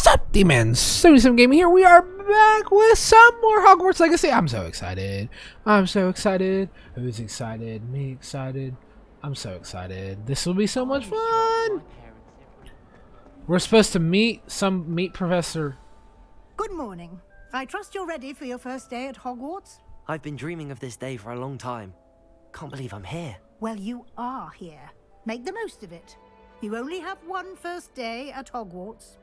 What's up, Dman77gaming here. We are back with some more Hogwarts Legacy. I'm so excited. I'm so excited. Who's excited? Me excited. I'm so excited. This will be so much fun. We're supposed to meet Professor. Good morning. I trust you're ready for your first day at Hogwarts? I've been dreaming of this day for a long time. Can't believe I'm here. Well, you are here. Make the most of it. You only have one first day at Hogwarts.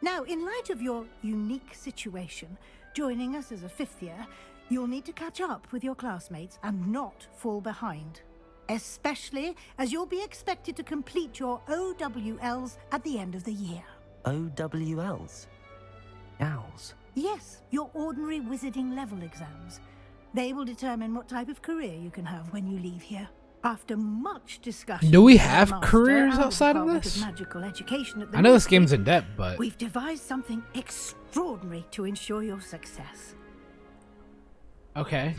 Now, in light of your unique situation, joining us as a fifth year, you'll need to catch up with your classmates and not fall behind. Especially as you'll be expected to complete your OWLs at the end of the year. OWLs? Owls? Yes, your ordinary wizarding level exams. They will determine what type of career you can have when you leave here. After much discussion, do we have careers outside of this? Magical education at the I know this Ministry, game's in depth, but we've devised something extraordinary to ensure your success. okay.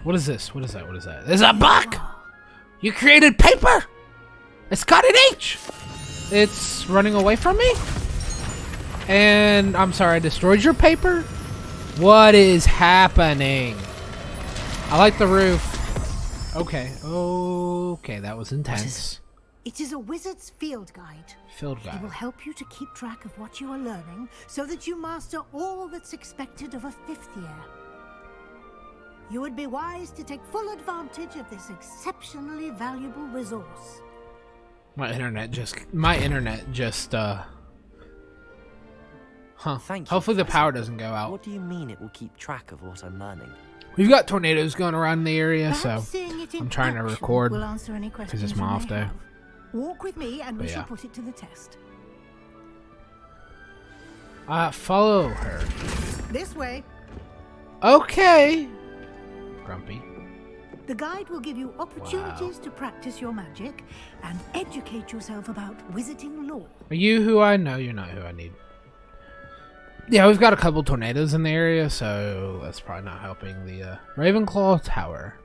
What is this? What is that? What is that? There's a book. You created paper. It's got an H. It's running away from me. And I'm sorry, I destroyed your paper. What is happening? I like the roof. Okay. Okay, that was intense. It is a wizard's field guide. Field It guide. will help you to keep track of what you are learning so that you master all that's expected of a fifth year. You would be wise to take full advantage of this exceptionally valuable resource. My internet just Thank you, Hopefully the Professor. power doesn't go out. What do you mean it will keep track of what I'm learning? We've got tornadoes going around the area, Perhaps so seeing it in I'm trying to action record will answer any because questions it's my you may off day. have. Walk with me and we But shall yeah. put it to the test. Follow her. This way. Okay. Grumpy. The guide will give you opportunities to practice your magic and educate yourself about wizarding lore. Are you who I know? You're not who I need. Yeah, we've got a couple tornadoes in the area, so that's probably not helping the Ravenclaw Tower.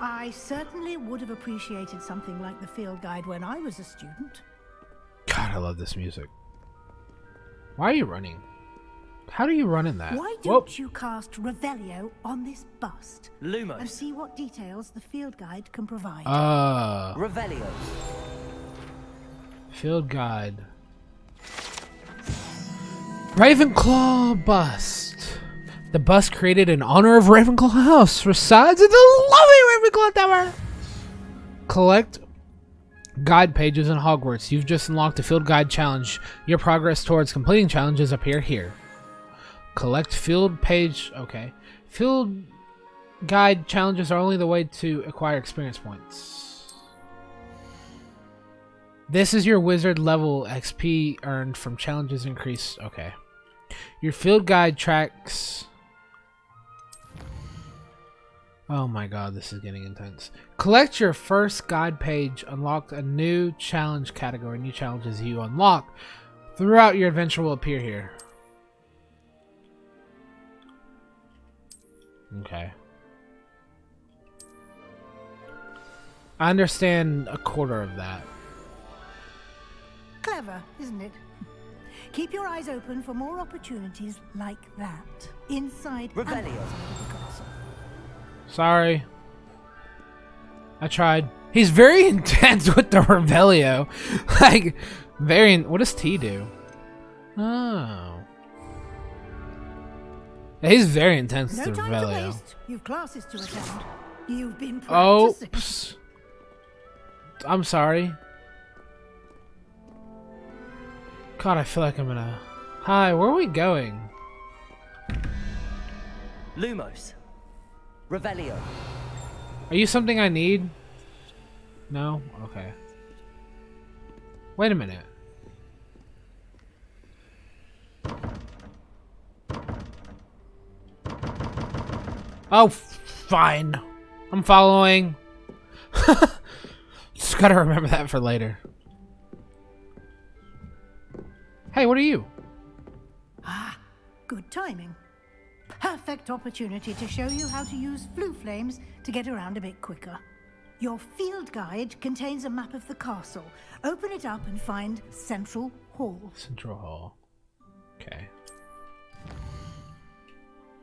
I certainly would have appreciated something like the field guide when I was a student. God, I love this music. Why are you running? How do you run in that? Why Whoa. don't you cast Revelio on this bust and Lumos. see what details the field guide can provide? Revelio. Field guide. Ravenclaw bust. The bust created in honor of Ravenclaw House resides in the lovely Ravenclaw Tower. Collect guide pages in Hogwarts. You've just unlocked a field guide challenge. Your progress towards completing challenges appear here. Collect field page. Okay. Field guide challenges are only the way to acquire experience points. This is your wizard level XP earned from challenges increased. Okay. Your field guide tracks. Oh my god, this is getting intense. Collect your first guide page. Unlock a new challenge category. New challenges you unlock throughout your adventure will appear here. Okay. I understand a quarter of that. Clever, isn't it? Keep your eyes open for more opportunities like that inside and outside Revelio. of the castle. Sorry. I tried. He's very intense with the Revelio. Like, what does T do? Oh. Yeah, he's very intense No with the time to Revelio. waste. You've classes to attend. You've been practicing. Oops. I'm sorry. God, I feel like I'm gonna... Hi, where are we going? Lumos. Revelio. Are you something I need? No? Okay. Wait a minute. Oh, fine. I'm following. Just gotta remember that for later. Hey, what are you? Ah, good timing. Perfect opportunity to show you how to use flue flames to get around a bit quicker. Your field guide contains a map of the castle. Open it up and find Central Hall. Central Hall. Okay.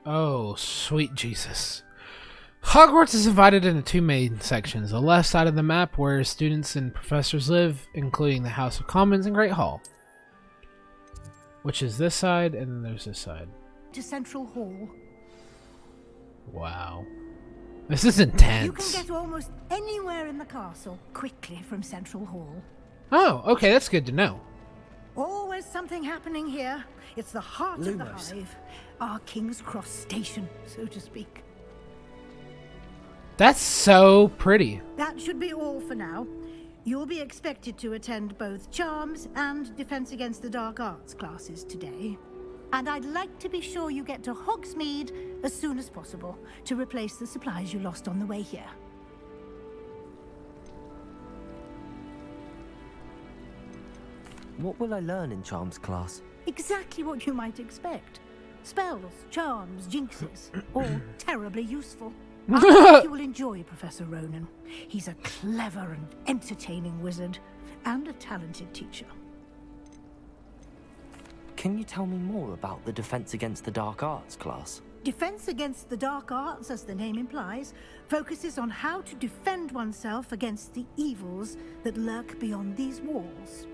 Oh, sweet Jesus. Hogwarts is divided into two main sections. The left side of the map where students and professors live, including the House of Commons and Great Hall. Which is this side, and then there's this side. To Central Hall. Wow. This is intense. You can get almost anywhere in the castle quickly from Central Hall. Oh, okay, that's good to know. Always something happening here. It's the heart of the Lumos. hive. Our King's Cross station, so to speak. That's so pretty. That should be all for now. You'll be expected to attend both Charms and Defense Against the Dark Arts classes today. And I'd like to be sure you get to Hogsmeade as soon as possible to replace the supplies you lost on the way here. What will I learn in Charms class? Exactly what you might expect. Spells, charms, jinxes, all terribly useful. I think you will enjoy Professor Ronan. He's a clever and entertaining wizard, and a talented teacher. Can you tell me more about the Defense Against the Dark Arts class? Defense Against the Dark Arts, as the name implies, focuses on how to defend oneself against the evils that lurk beyond these walls.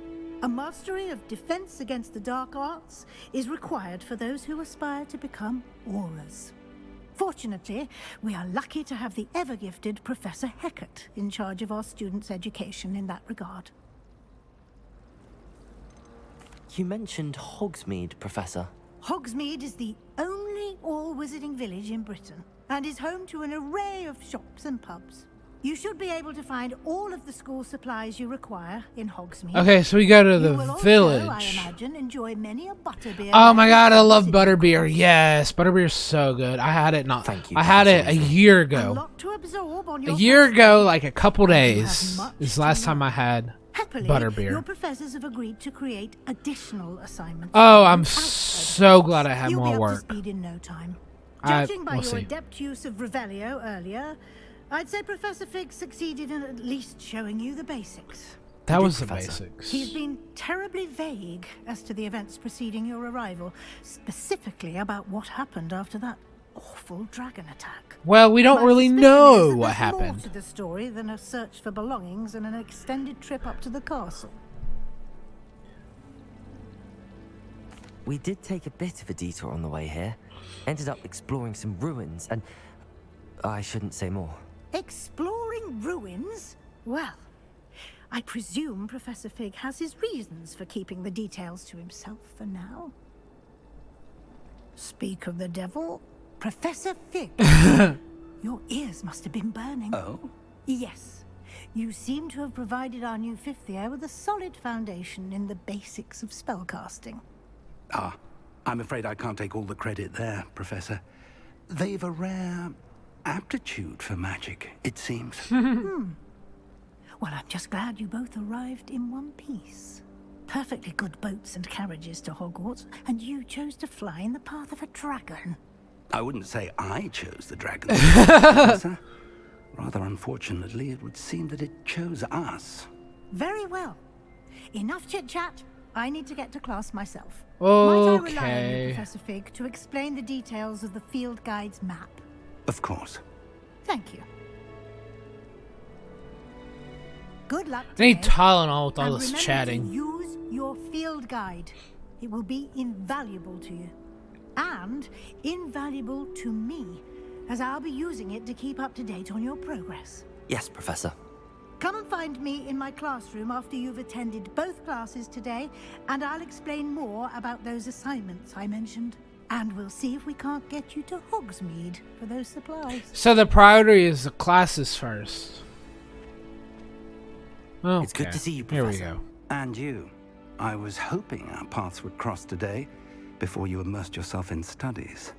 A mastery of Defense Against the Dark Arts is required for those who aspire to become Aurors. Fortunately, we are lucky to have the ever-gifted Professor Hecat in charge of our students' education in that regard. You mentioned Hogsmeade, Professor. Hogsmeade is the only all-wizarding village in Britain, and is home to an array of shops and pubs. You should be able to find all of the school supplies you require in Hogsmeade. Okay, so we go to the You will also, village. I imagine, enjoy many a butterbeer. Oh my god, I love visiting butterbeer. Yes, butterbeer's so good. I had it not. Thank you, I had it a Professor. year A ago. lot to absorb on A your year first ago, day. like a couple You have days, much is to the last learn. time I had Happily, butterbeer. your professors have agreed to create additional assignments. Oh, I'm outside of so class. glad I have You'll be more up work. to speed in no time. I- Judging by we'll your see. adept use of Revelio earlier, I'd say Professor Fig succeeded in at least showing you the basics. That did, was the Professor. basics. He's been terribly vague as to the events preceding your arrival, specifically about what happened after that awful dragon attack. Well, we don't My really suspicion know is that what there's happened. more to the story than a search for belongings and an extended trip up to the castle. We did take a bit of a detour on the way here. Ended up exploring some ruins and... I shouldn't say more. Exploring ruins? Well, I presume Professor Fig has his reasons for keeping the details to himself for now. Speak of the devil, Professor Fig. Your ears must have been burning. Oh? Yes. You seem to have provided our new fifth year with a solid foundation in the basics of spellcasting. Ah, I'm afraid I can't take all the credit there, Professor. They've a rare aptitude for magic, it seems. Well, I'm just glad you both arrived in one piece. Perfectly good boats and carriages to Hogwarts, and you chose to fly in the path of a dragon. I wouldn't say I chose the dragon, Professor. Rather unfortunately, it would seem that it chose us. Very well. Enough chit-chat. I need to get to class myself. Might I rely on you, Okay. Professor Fig, to explain the details of the field guide's map? Of course. Thank you. Good luck I need today. Tylenol with all And this remember chatting. to use your field guide. It will be invaluable to you. And invaluable to me, as I'll be using it to keep up to date on your progress. Yes, Professor. Come and find me in my classroom after you've attended both classes today, and I'll explain more about those assignments I mentioned. And we'll see if we can't get you to Hogsmeade for those supplies. So the priority is the classes first. Okay. It's good to see you, Here we Professor. go. And you. I was hoping our paths would cross today, before you immersed yourself in studies.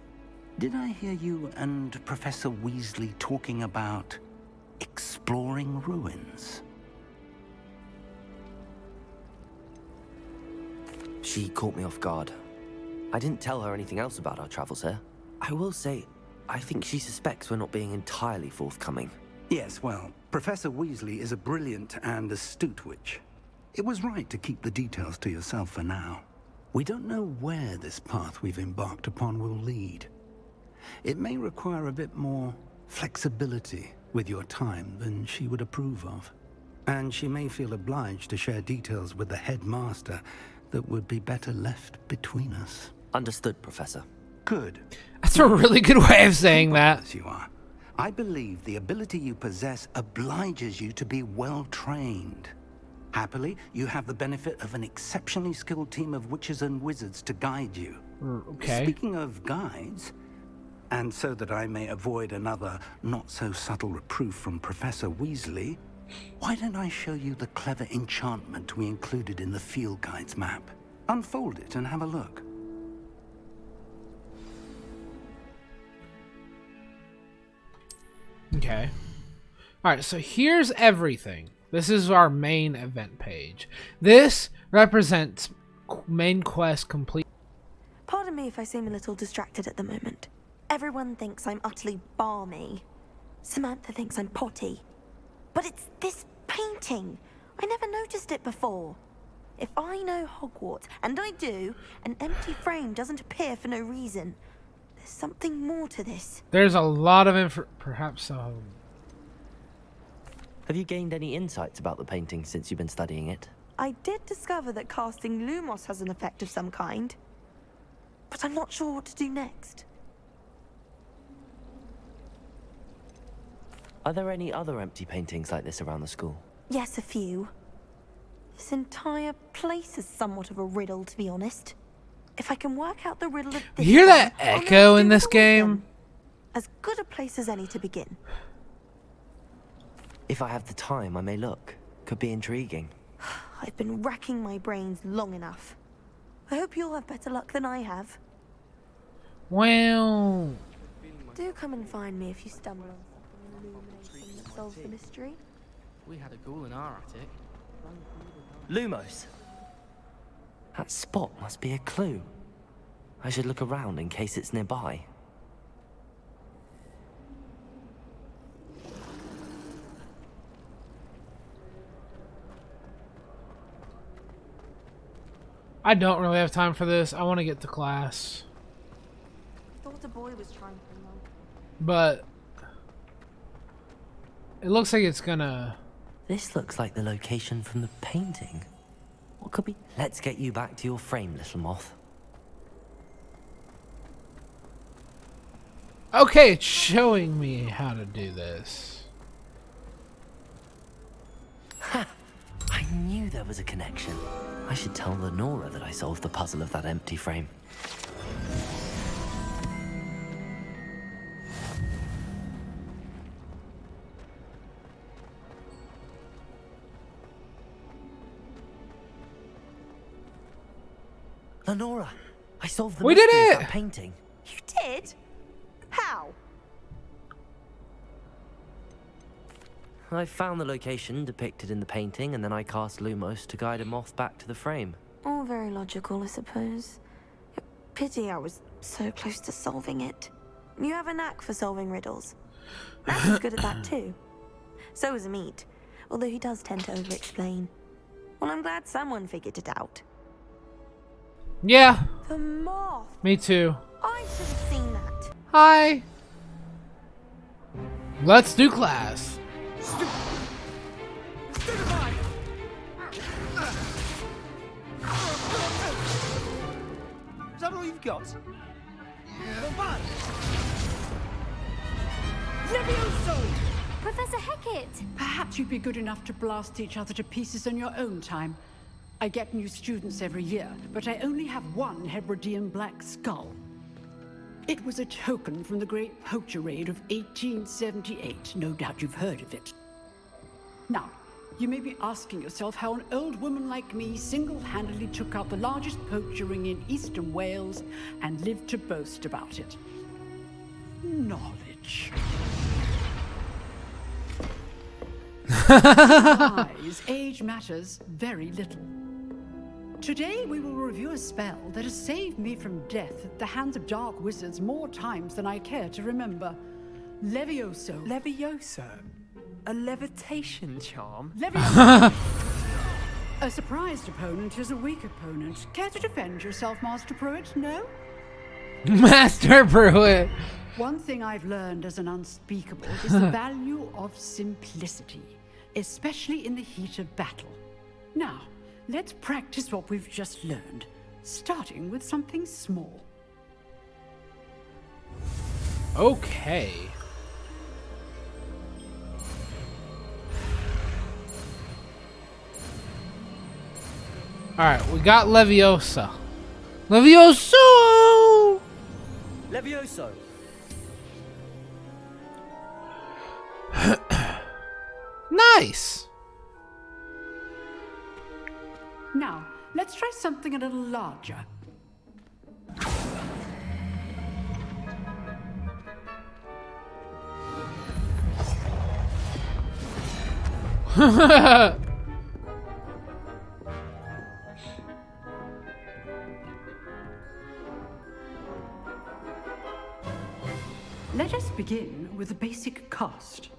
Did I hear you and Professor Weasley talking about exploring ruins? She caught me off guard. I didn't tell her anything else about our travels here. I will say, I think she suspects we're not being entirely forthcoming. Yes, well, Professor Weasley is a brilliant and astute witch. It was right to keep the details to yourself for now. We don't know where this path we've embarked upon will lead. It may require a bit more flexibility with your time than she would approve of. And she may feel obliged to share details with the headmaster that would be better left between us. Understood, Professor. Good. That's a really good way of saying that. As you are. I believe the ability you possess obliges you to be well trained. Happily, you have the benefit of an exceptionally skilled team of witches and wizards to guide you. Okay. Speaking of guides, and so that I may avoid another not-so-subtle reproof from Professor Weasley, why don't I show you the clever enchantment we included in the field guide's map? Unfold it and have a look. Okay. Alright, so here's everything. This is our main event page. This represents main quest complete. Pardon me if I seem a little distracted at the moment. Everyone thinks I'm utterly balmy. Samantha thinks I'm potty. But it's this painting. I never noticed it before. If I know Hogwarts, and I do, an empty frame doesn't appear for no reason. There's something more to this. There's a lot of perhaps Have you gained any insights about the painting since you've been studying it? I did discover that casting Lumos has an effect of some kind. But I'm not sure what to do next. Are there any other empty paintings like this around the school? Yes, a few. This entire place is somewhat of a riddle, to be honest. If I can work out the riddle of this, You hear that one, I'll echo know in to this do with game? them. As good a place as any to begin. If I have the time, I may look. Could be intriguing. I've been racking my brains long enough. I hope you'll have better luck than I have. Well, Do come and find me if you stumble on something illuminating that solves the mystery. We had a ghoul in our attic. Lumos! That spot must be a clue. I should look around in case it's nearby. I don't really have time for this. I want to get to class. Thought a boy was trying to know. But it looks like it's gonna... This looks like the location from the painting. What could be? Let's get you back to your frame, little moth. Okay, it's showing me how to do this. Ha! I knew there was a connection. I should tell Lenora that I solved the puzzle of that empty frame. Lenora, I solved the We did mystery of it! that painting. You did? How? I found the location depicted in the painting, and then I cast Lumos to guide a moth back to the frame. All very logical, I suppose. Pity I was so close to solving it. You have a knack for solving riddles. Matt is good at that too. So is Amit, although he does tend to over-explain. Well, I'm glad someone figured it out. Yeah, The moth! me too. I should have seen that. Hi. Let's do class. Is that all you've got? Professor Hecat! Perhaps you'd be good enough to blast each other to pieces in your own time. I get new students every year, but I only have one Hebridean black skull. It was a token from the Great Poacher Raid of 1878. No doubt you've heard of it. Now, you may be asking yourself how an old woman like me single-handedly took out the largest poacher ring in eastern Wales and lived to boast about it. Knowledge. Size, age matters very little. Today we will review a spell that has saved me from death at the hands of dark wizards more times than I care to remember. Levioso. Levioso? A levitation charm? Levioso! A surprised opponent is a weak opponent. Care to defend yourself, Master Pruitt? No? Master Pruitt. One thing I've learned as an unspeakable is the value of simplicity, especially in the heat of battle. Now, let's practice what we've just learned, starting with something small. Okay. Alright, we got Leviosa. Levioso! Levioso! Nice! Now, let's try something a little larger. Let us begin with the basic cast.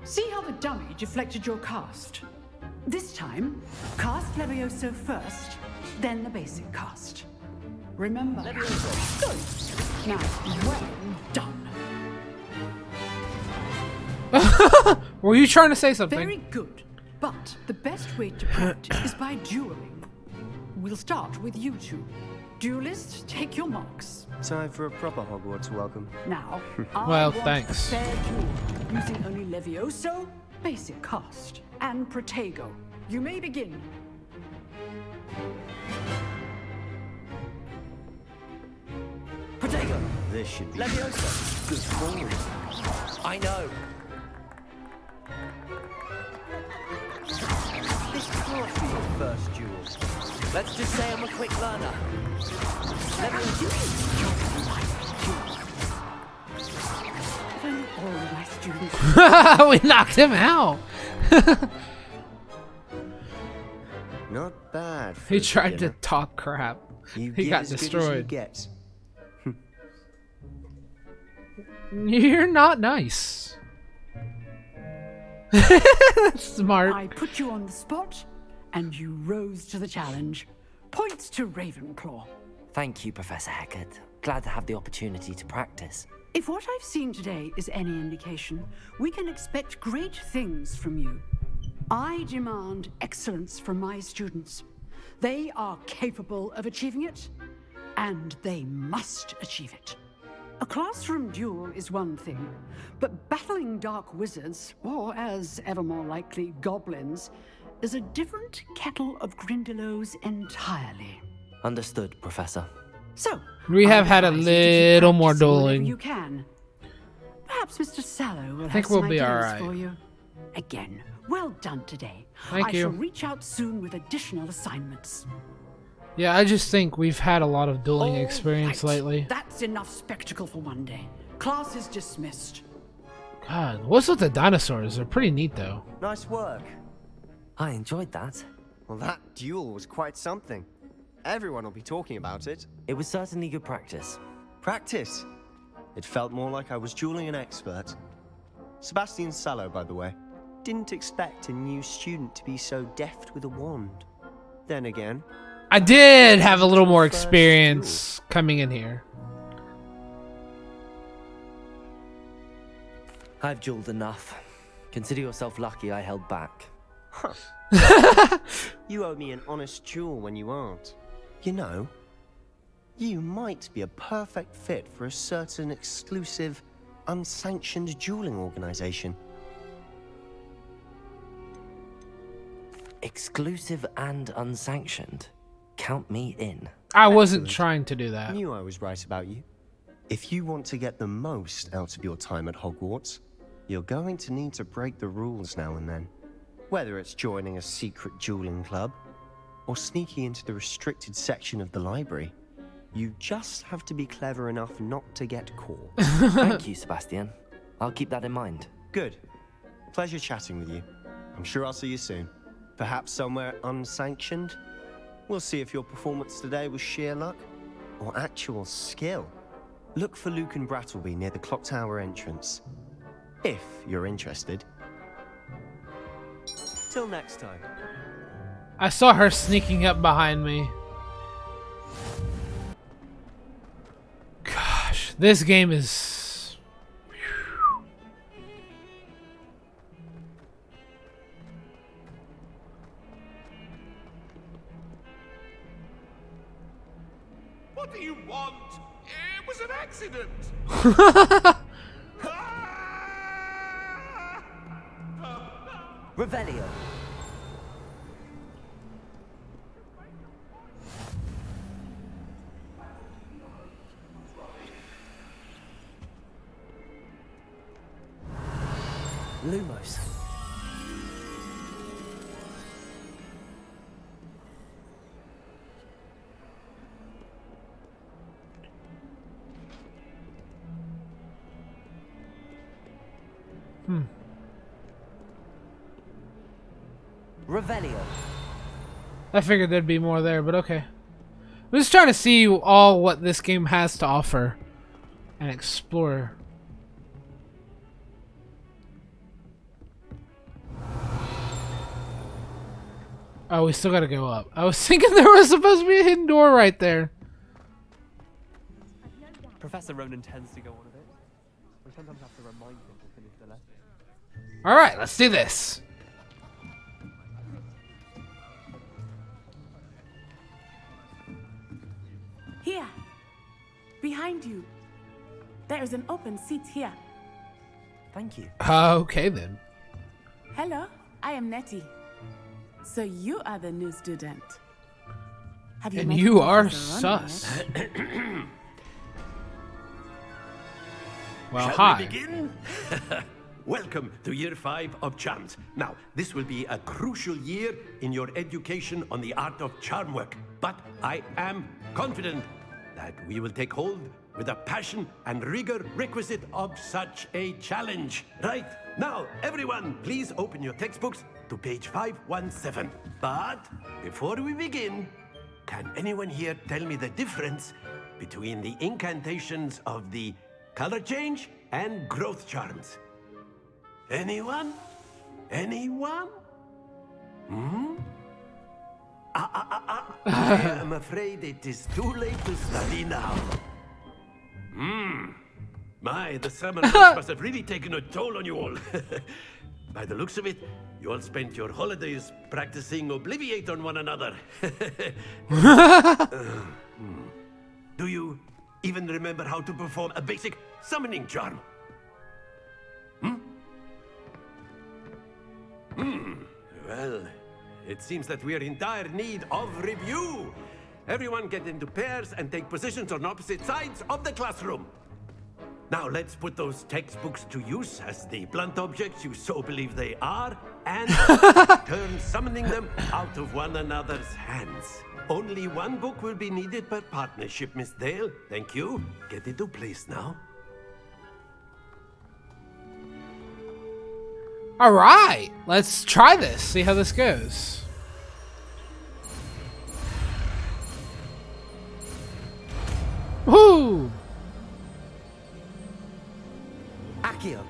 See how the dummy deflected your cast? This time, cast Levioso first, then the basic cast. Remember, Levioso. Good. Now, well done. Were you trying to say something? Very good. But the best way to practice is by dueling. We'll start with you two. Duelists, take your marks. Time for a proper Hogwarts welcome. Now, Well, I want thanks. a fair duel, using only Levioso, basic cast, and Protego. You may begin. Protego! This should be Levioso! good form. I know! This can't be your first duel. Let's just say I'm a quick learner. All my students. We knocked him out. Not bad. For He a tried to beginner. talk crap. You He get got as good as you destroyed. get. You're not nice. Smart. I put you on the spot, and you rose to the challenge. Points to Ravenclaw. Thank you, Professor Heckert. Glad to have the opportunity to practice. If what I've seen today is any indication, we can expect great things from you. I demand excellence from my students. They are capable of achieving it, and they must achieve it. A classroom duel is one thing, but battling dark wizards, or as ever more likely, goblins, is a different kettle of Grindylows entirely. Understood, Professor. So, We have had a advise you to keep little more practicing whenever dueling. You can. Perhaps Mr. Sallow will think have we'll some be ideas alright. for you. Again, well done today. Thank I you. shall reach out soon with additional assignments. Yeah, I just think we've had a lot of dueling All experience right. lately. That's enough spectacle for one day. Class is dismissed. God, what's with the dinosaurs? They're pretty neat though. Nice work. I enjoyed that. Well, that duel was quite something. Everyone will be talking about it. It was certainly good practice. Practice. It felt more like I was dueling an expert. Sebastian Sallow, by the way. Didn't expect a new student to be so deft with a wand. Then again, I did have a little more experience coming in here. I've dueled enough. Consider yourself lucky I held back. you owe me an honest duel when you aren't. You know, you might be a perfect fit for a certain exclusive, unsanctioned dueling organization. Exclusive and unsanctioned. Count me in. I wasn't Excellent. trying to do that. Knew I was right about you. If you want to get the most out of your time at Hogwarts, you're going to need to break the rules now and then. Whether it's joining a secret dueling club, or sneaking into the restricted section of the library, you just have to be clever enough not to get caught. Thank you, Sebastian. I'll keep that in mind. Good. Pleasure chatting with you. I'm sure I'll see you soon. Perhaps somewhere unsanctioned? We'll see if your performance today was sheer luck or actual skill. Look for Luke and Brattleby near the clock tower entrance. If you're interested. Till next time. I saw her sneaking up behind me. Gosh, this game is... What do you want? It was an accident. Revelio. Lumos. Revelio. I figured there'd be more there, but okay. I'm just trying to see all what this game has to offer and explore. Oh, we still gotta go up. I was thinking there was supposed to be a hidden door right there. Professor Ronan tends to go on a bit. We sometimes have to remind him to finish the lesson. Alright, let's do this. Here, behind you. There is an open seat here. Thank you. Okay then. Hello, I am Nettie. So you are the new student. Have And met you are Professor Ronan sus. yet? Well, Shall hi. we begin? Welcome to year 5 of charms. Now, this will be a crucial year in your education on the art of charm work. But I am confident that we will take hold with the passion and rigor requisite of such a challenge. Right, now, everyone, please open your textbooks to page 517. But before we begin, can anyone here tell me the difference between the incantations of the color change and growth charms? Anyone? Anyone? I am afraid it is too late to study now. My, the summer months must have really taken a toll on you all. By the looks of it, you all spent your holidays practicing Obliviate on one another. Do you even remember how to perform a basic summoning charm? Well, it seems that we are in dire need of review. Everyone get into pairs and take positions on opposite sides of the classroom. Now let's put those textbooks to use as the blunt objects you so believe they are, and turn summoning them out of one another's hands. Only one book will be needed per partnership, Miss Dale. Thank you. Get into place now. Alright, let's try this, see how this goes. Woo! Accio.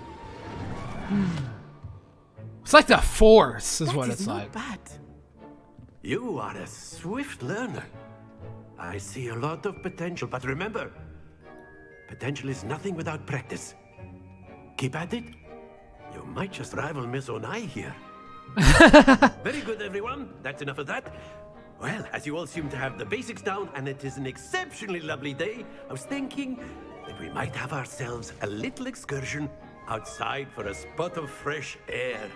It's like the Force, is That what is it's not like. bad. You are a swift learner. I see a lot of potential, but remember, potential is nothing without practice. Keep at it. You might just rival Miss Onai here. Very good, everyone. That's enough of that. Well, as you all seem to have the basics down, and it is an exceptionally lovely day, I was thinking that we might have ourselves a little excursion outside for a spot of fresh air.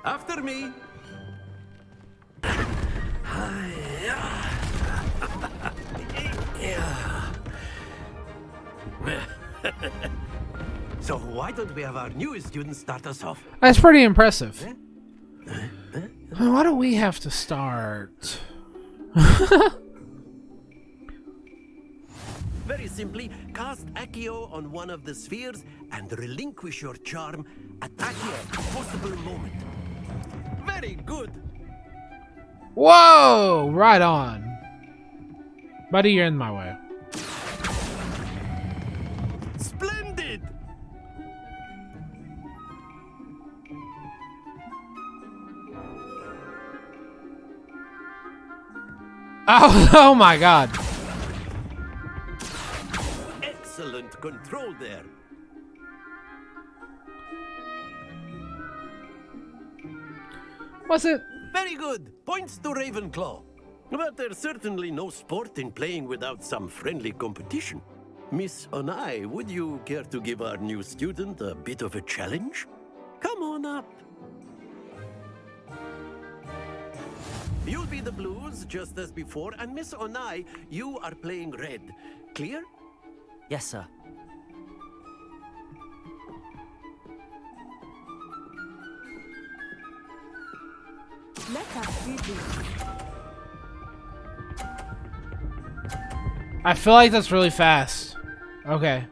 After me. So why don't we have our newest student start us off? That's pretty impressive. Why don't we have to start? Very simply, cast Accio on one of the spheres and relinquish your charm at a possible moment. Very good. Whoa! Right on. Buddy, you're in my way. Splendid! Oh my god. Excellent control there. Was it? Very good. Points to Ravenclaw. But there's certainly no sport in playing without some friendly competition. Miss Onai, would you care to give our new student a bit of a challenge? Come on up. You'll be the blues, just as before, and Miss Onai, you are playing red. Clear? Yes, sir. Let us see this. I feel like that's really fast. Okay.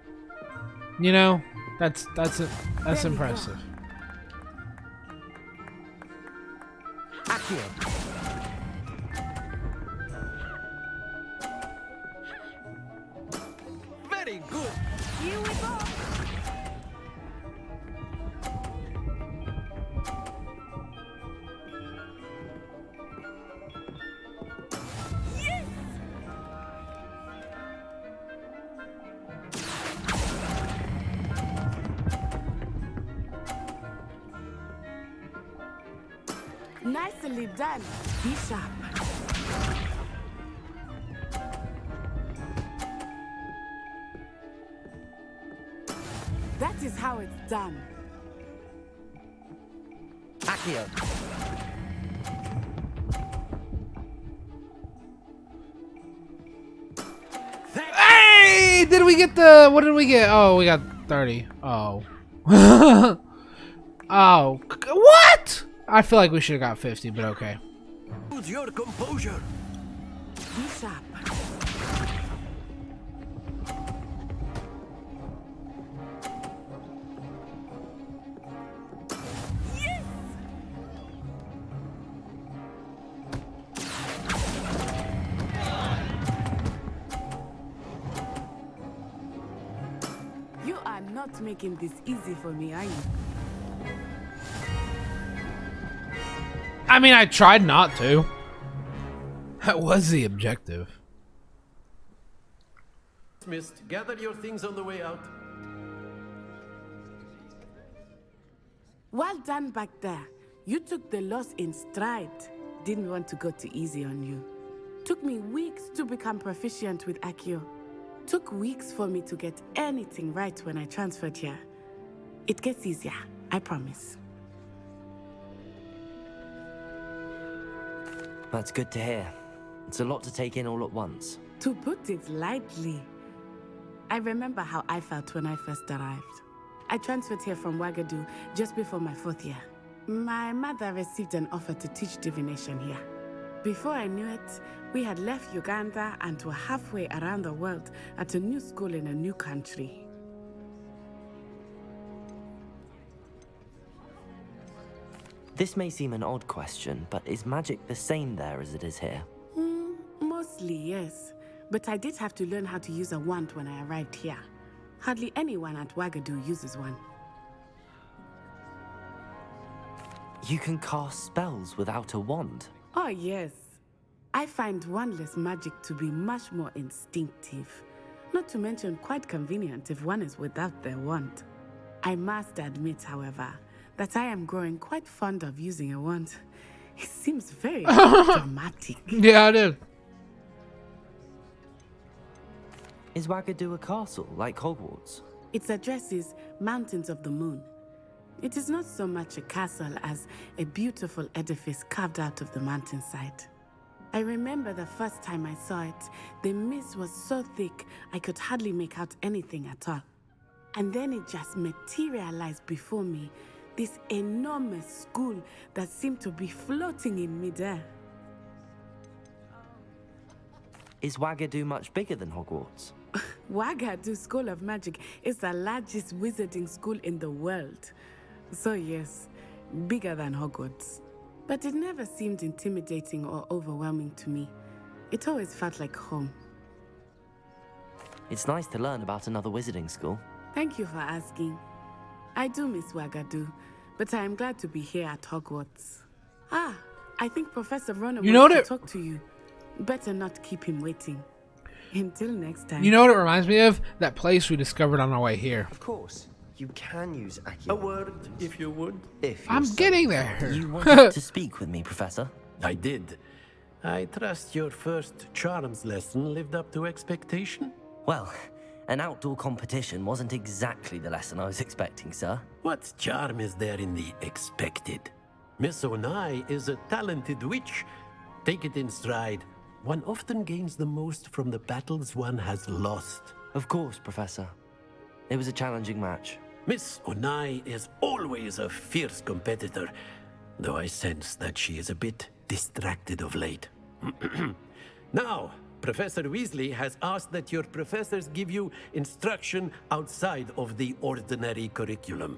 You know, that's impressive. Accio. Very good. Here we go. Nicely done. Be sharp. That is how it's done. Accio. Hey! Did we get the... What did we get? Oh, we got 30. Oh. Oh. What? I feel like we should have got 50, but okay. Lose your composure. Be sharp. You are not making this easy for me, are you? I mean, I tried not to. That was the objective. Dismissed. Gather your things on the way out. Well done back there. You took the loss in stride. Didn't want to go too easy on you. Took me weeks to become proficient with Accio. Took weeks for me to get anything right when I transferred here. It gets easier, I promise. That's good to hear. It's a lot to take in all at once. To put it lightly, I remember how I felt when I first arrived. I transferred here from Wagadu just before my 4th year. My mother received an offer to teach divination here. Before I knew it, we had left Uganda and were halfway around the world at a new school in a new country. This may seem an odd question, but is magic the same there as it is here? Mostly, yes. But I did have to learn how to use a wand when I arrived here. Hardly anyone at Wagadu uses one. You can cast spells without a wand? Oh, yes. I find wandless magic to be much more instinctive. Not to mention quite convenient if one is without their wand. I must admit, however, that I am growing quite fond of using a wand. It seems very dramatic. Yeah, I did. Is Wagadu a castle, like Hogwarts? Its address is Mountains of the Moon. It is not so much a castle as a beautiful edifice carved out of the mountainside. I remember the first time I saw it, the mist was so thick I could hardly make out anything at all. And then it just materialized before me, this enormous school that seemed to be floating in midair. Is Wagadu much bigger than Hogwarts? Wagadu School of Magic is the largest wizarding school in the world. So yes, bigger than Hogwarts. But it never seemed intimidating or overwhelming to me. It always felt like home. It's nice to learn about another wizarding school. Thank you for asking. I do miss Wagadu, but I am glad to be here at Hogwarts. Ah, I think Professor Ronan wants to talk to you. Better not keep him waiting. Until next time. You know what it reminds me of? That place we discovered on our way here. Of course, you can use A word, if you would. if I'm you're getting there. You wanted to speak with me, Professor? I did. I trust your first charms lesson lived up to expectation? Well, an outdoor competition wasn't exactly the lesson I was expecting, sir. What charm is there in the expected? Miss Onai is a talented witch. Take it in stride. One often gains the most from the battles one has lost. Of course, Professor. It was a challenging match. Miss Onai is always a fierce competitor, though I sense that she is a bit distracted of late. Now, Professor Weasley has asked that your professors give you instruction outside of the ordinary curriculum.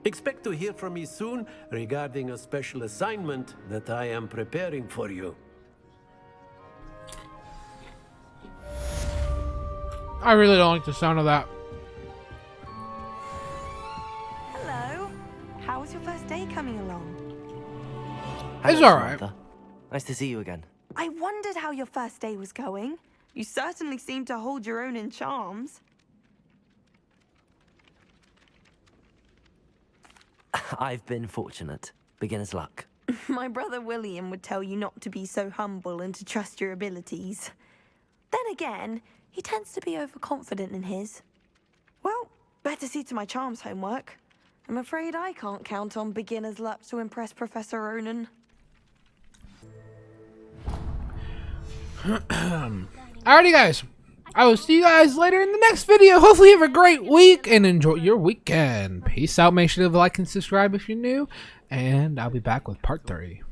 Expect to hear from me soon regarding a special assignment that I am preparing for you. I really don't like the sound of that. Hello. How was your first day coming along? It's Hello, alright. Samantha. Nice to see you again. I wondered how your first day was going. You certainly seem to hold your own in charms. I've been fortunate. Beginner's luck. My brother William would tell you not to be so humble and to trust your abilities. Then again, he tends to be overconfident in his. Well, better see to my charms homework. I'm afraid I can't count on beginner's luck to impress Professor Ronan. Alrighty, guys. I will see you guys later in the next video. Hopefully you have a great week and enjoy your weekend. Peace out. Make sure to like and subscribe if you're new. And I'll be back with part 3.